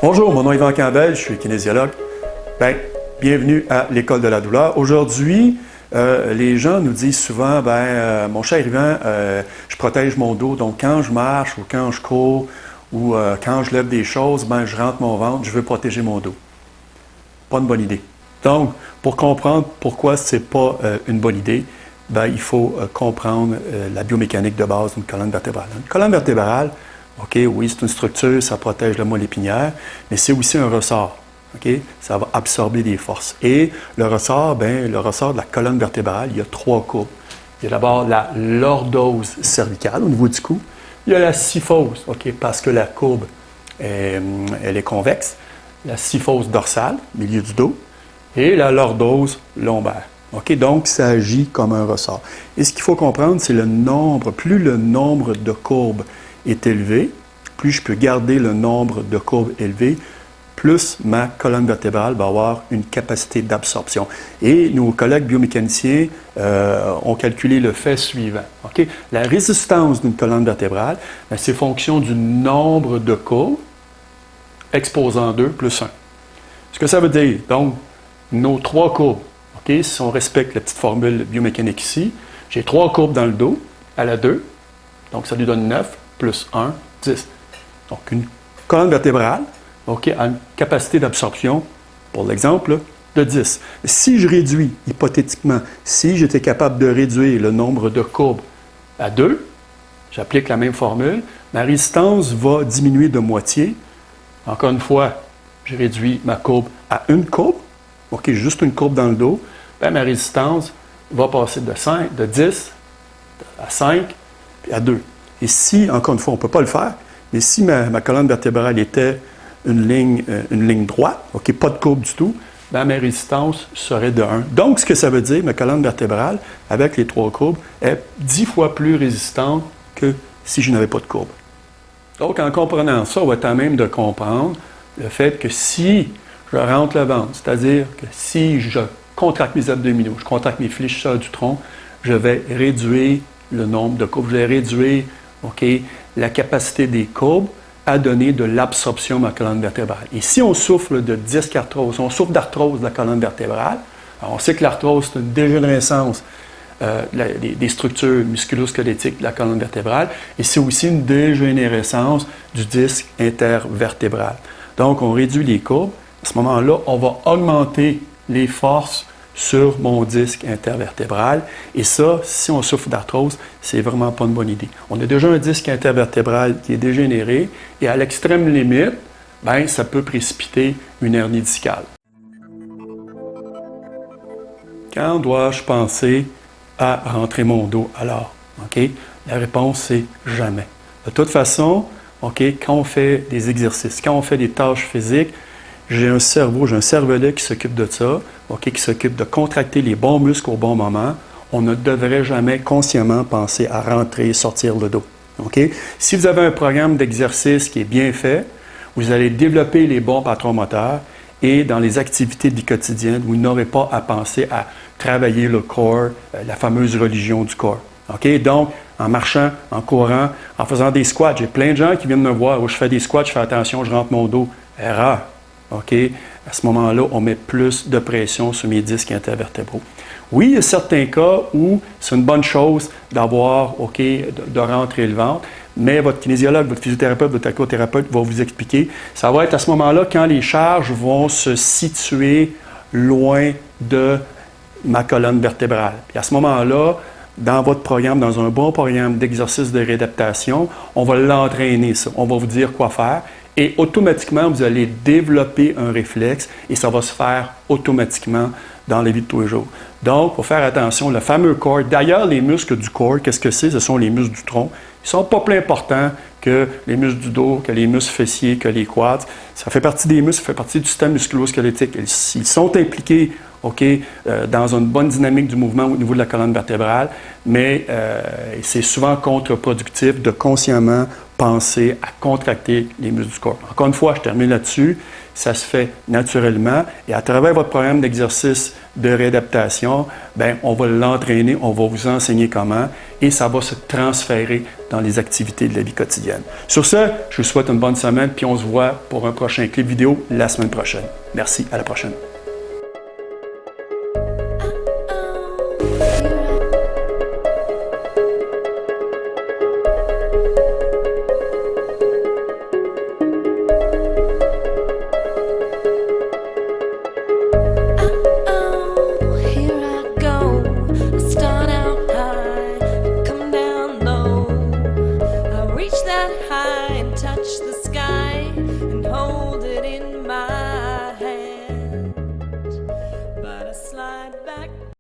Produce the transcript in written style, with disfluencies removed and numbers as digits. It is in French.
Bonjour, mon nom est Yvan Campbell, je suis kinésiologue. Bienvenue à l'École de la douleur. Aujourd'hui, les gens nous disent souvent, mon cher Yvan, je protège mon dos, donc quand je marche ou quand je cours ou quand je lève des choses, je rentre mon ventre, je veux protéger mon dos. Pas une bonne idée. Donc, pour comprendre pourquoi ce n'est pas une bonne idée, il faut comprendre la biomécanique de base d'une colonne vertébrale. Une colonne vertébrale, oui, c'est une structure, ça protège le moelle épinière, mais c'est aussi un ressort. Ça va absorber des forces. Et le ressort de la colonne vertébrale, il y a 3 courbes. Il y a d'abord la lordose cervicale au niveau du cou. Il y a la syphose, parce que la courbe, elle est convexe. La syphose dorsale, milieu du dos. Et la lordose lombaire. Donc, ça agit comme un ressort. Et ce qu'il faut comprendre, c'est le nombre. Plus le nombre de courbes est élevé, plus je peux garder le nombre de courbes élevées, plus ma colonne vertébrale va avoir une capacité d'absorption. Et nos collègues biomécaniciens ont calculé le fait suivant. La résistance d'une colonne vertébrale, c'est fonction du nombre de courbes exposant 2 plus 1. Ce que ça veut dire, donc, nos 3 courbes, si on respecte la petite formule biomécanique ici, j'ai 3 courbes dans le dos, elle a 2, donc ça lui donne 9, plus 1, 10. Donc, une colonne vertébrale, a une capacité d'absorption, pour l'exemple, de 10. Si je réduis, hypothétiquement, si j'étais capable de réduire le nombre de courbes à 2, j'applique la même formule, ma résistance va diminuer de moitié. Encore une fois, je réduis ma courbe à une courbe, juste une courbe dans le dos, ma résistance va passer de 10 à 5, puis à 2. Et si, encore une fois, on ne peut pas le faire, mais si ma colonne vertébrale était une ligne droite, pas de courbe du tout, ma résistance serait de 1. Donc, ce que ça veut dire, ma colonne vertébrale, avec les 3 courbes, est 10 fois plus résistante que si je n'avais pas de courbe. Donc, en comprenant ça, on va être à même de comprendre le fait que si je rentre le ventre, c'est-à-dire que si je contracte mes abdominaux, je contracte mes fléchisseurs du tronc, je vais réduire le nombre de courbes, je vais réduire la capacité des courbes à donner de l'absorption de ma colonne vertébrale. Et si on souffre de disque arthrose, on souffre d'arthrose de la colonne vertébrale, alors on sait que l'arthrose, c'est une dégénérescence des structures musculo-squelettiques de la colonne vertébrale, et c'est aussi une dégénérescence du disque intervertébral. Donc, on réduit les courbes. À ce moment-là, on va augmenter les forces sur mon disque intervertébral. Et ça, si on souffre d'arthrose, c'est vraiment pas une bonne idée. On a déjà un disque intervertébral qui est dégénéré et à l'extrême limite, ça peut précipiter une hernie discale. Quand dois-je penser à rentrer mon dos alors? La réponse, c'est jamais. De toute façon, quand on fait des exercices, quand on fait des tâches physiques, j'ai un cervelet qui s'occupe de ça, qui s'occupe de contracter les bons muscles au bon moment. On ne devrait jamais consciemment penser à rentrer et sortir le dos. Si vous avez un programme d'exercice qui est bien fait, vous allez développer les bons patrons moteurs et dans les activités du quotidien, vous n'aurez pas à penser à travailler le corps, la fameuse religion du corps. Donc, en marchant, en courant, en faisant des squats, j'ai plein de gens qui viennent me voir où je fais des squats, je fais attention, je rentre mon dos. Erreur. À ce moment-là, on met plus de pression sur mes disques intervertébraux. Oui, il y a certains cas où c'est une bonne chose d'avoir, de rentrer le ventre, mais votre kinésiologue, votre physiothérapeute, votre ergothérapeute va vous expliquer. Ça va être à ce moment-là quand les charges vont se situer loin de ma colonne vertébrale. Puis à ce moment-là, dans votre programme, dans un bon programme d'exercice de réadaptation, on va l'entraîner, ça. On va vous dire quoi faire. Et automatiquement, vous allez développer un réflexe et ça va se faire automatiquement dans la vie de tous les jours. Donc, il faut faire attention, le fameux corps. D'ailleurs, les muscles du corps, qu'est-ce que c'est? Ce sont les muscles du tronc. Ils ne sont pas plus importants que les muscles du dos, que les muscles fessiers, que les quads. Ça fait partie des muscles, ça fait partie du système musculo-squelettique. Ils sont impliqués dans une bonne dynamique du mouvement au niveau de la colonne vertébrale, mais c'est souvent contre-productif de consciemment penser à contracter les muscles du corps. Encore une fois, je termine là-dessus, ça se fait naturellement et à travers votre programme d'exercice de réadaptation, ben, on va l'entraîner, on va vous enseigner comment et ça va se transférer dans les activités de la vie quotidienne. Sur ce, je vous souhaite une bonne semaine puis on se voit pour un prochain clip vidéo la semaine prochaine. Merci, à la prochaine. High.